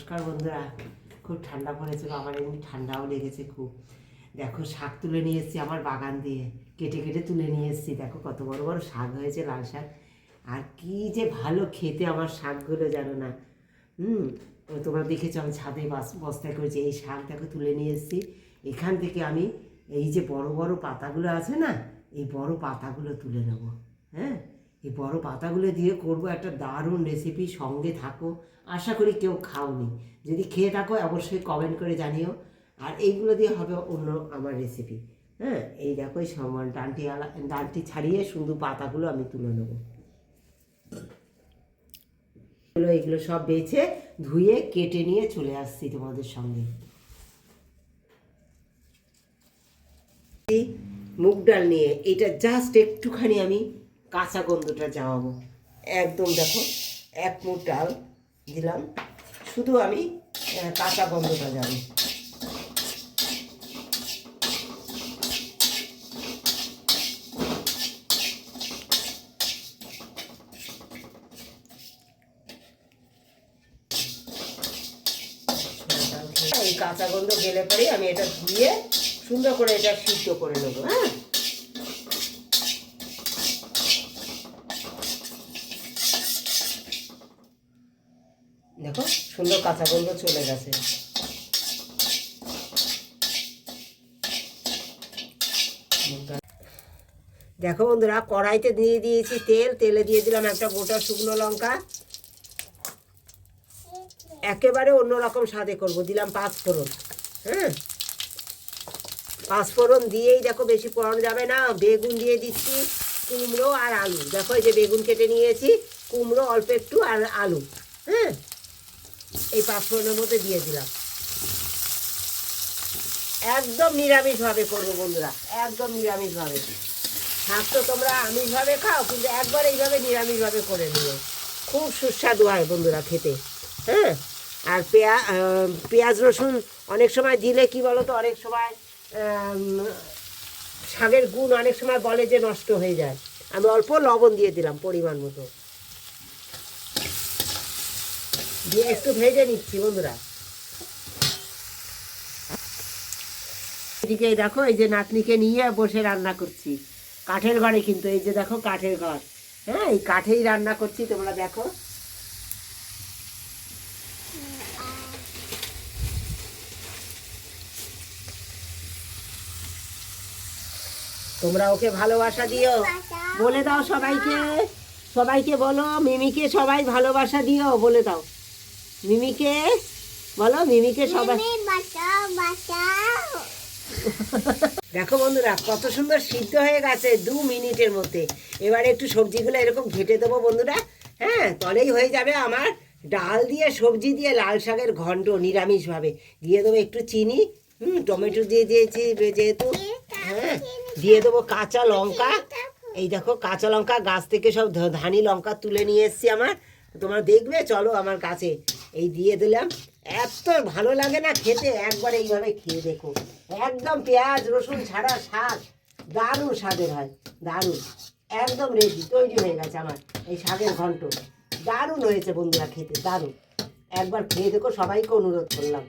নমস্কার বন্ধুরা। খুব ঠান্ডা পড়েছিল, আমার এমনি ঠান্ডাও লেগেছে খুব। দেখো শাক তুলে নিয়ে এসেছি আমার বাগান দিয়ে, কেটে কেটে তুলে নিয়ে এসেছি। দেখো কত বড় বড় শাক হয়েছে, লাল শাক। আর কি যে ভালো খেতে আমার শাকগুলো, জানো না। তোমরা দেখেছো আমি ছাদে বস্তায় করেছি। এই শাক দেখো তুলে নিয়ে এসেছি। এখান থেকে আমি এই যে বড় বড় পাতাগুলো আছে না, এই বড় পাতাগুলো তুলে নেবো। হ্যাঁ, এই বড় পাতাগুলো দিয়ে করব একটা দারুণ রেসিপি। সঙ্গে থাকো, আশা করি কেউ খাওনি। যদি খেয়ে থাকো অবশ্যই কমেন্ট করে জানিও। আর এইগুলো দিয়ে হবে অন্য আমার রেসিপি। হ্যাঁ, এই দেখো এই সমান ডানটি ছাড়িয়ে শুধু পাতাগুলো আমি তুলে নেবো। এইগুলো সব বেছে ধুয়ে কেটে নিয়ে চলে আসছি তোমাদের সঙ্গে। মুগ ডাল নিয়ে এটা জাস্ট একটুখানি আমি কাঁচা গন্ধটা যাওয়াবো। একদম দেখো 1 মুঠ ডাল দিলাম, শুধু আমি কাঁচা গন্ধটা যাবো। এই কাঁচা গন্ধ গেলে পরে আমি এটা ধুয়ে সুন্দর করে এটা সিদ্ধ করে নেবো। হ্যাঁ, দেখো সুন্দর কাঁচা গন্ধ চলে গেছে। দেখো বন্ধুরা, কড়াইতে দিয়ে দিয়েছি তেল, তেলে দিয়ে দিলাম একটা গোটা শুকনো লঙ্কা। একেবারে অন্যরকম স্বাদে করবো, দিলাম 5 ফোড়ন। হ্যাঁ, 5 ফোড়ন দিয়েই দেখো, বেশি ফোড়ন যাবে না। বেগুন দিয়ে দিচ্ছি, কুমড়ো আর আলু। দেখো এই যে বেগুন কেটে নিয়েছি, কুমড়ো অল্প একটু আর আলু। হ্যাঁ, এই 5 ফোড়নের মধ্যে দিয়ে দিলাম। একদম নিরামিষভাবে করবো বন্ধুরা, একদম নিরামিষভাবে। শাক তো তোমরা আমিষভাবে খাও, কিন্তু একবার এইভাবে নিরামিষভাবে করে নিও, খুব সুস্বাদু হয় বন্ধুরা খেতে। হ্যাঁ, আর পেঁয়াজ রসুন অনেক সময় দিলে কি বলো তো, অনেক সময় শাকের গুণ অনেক সময় বলে যে নষ্ট হয়ে যায়। আমি অল্প লবণ দিয়ে দিলাম পরিমাণ মতো, দিয়ে একটু ভেজে নিচ্ছি বন্ধুরা। এদিকে দেখো এই যে নাতনিকে নিয়ে বসে রান্না করছি কাঠের ঘরে, কিন্তু এই যে দেখো কাঠের ঘর। হ্যাঁ, এই কাঠেই রান্না করছি, তোমরা দেখো। তোমরা ওকে ভালোবাসা দিও, বলে দাও সবাইকে, সবাইকে বলো মিমিকে সবাই ভালোবাসা দিও, বলে দাও মিমিকে, বলো মিমিকে সবাই। দেখো বন্ধুরা কত সুন্দর সিদ্ধ হয়ে গেছে 2 মিনিটের মধ্যে। এবারে একটু সবজিগুলো এরকম ঘেটে দেবো বন্ধুরা। হ্যাঁ, তলেই হয়ে যাবে আমার ডাল দিয়ে সবজি দিয়ে লাল শাকের ঘন্ট নিরামিষভাবে। দিয়ে দেবো একটু চিনি, টমেটো দিয়ে দিয়েছি যেহেতু। হ্যাঁ, দিয়ে দেবো কাঁচা লঙ্কা। এই দেখো কাঁচা লঙ্কা গাছ থেকে সব ধানি লঙ্কা তুলে নিয়ে এসেছি আমার। তোমরা দেখবে, চলো আমার কাছে। এই দিয়ে দিলাম, এত ভালো লাগে না খেতে, একবার এইভাবে খেয়ে দেখো। একদম পেঁয়াজ রসুন ছাড়া শাক, দারুণ স্বাদের হয়, দারুণ। একদম রেডি, তৈরি হয়ে গেছে আমার এই শাকের ঘন্ট। দারুণ হয়েছে বন্ধুরা খেতে, দারুণ। একবার খেয়ে দেখো, সবাইকে অনুরোধ করলাম।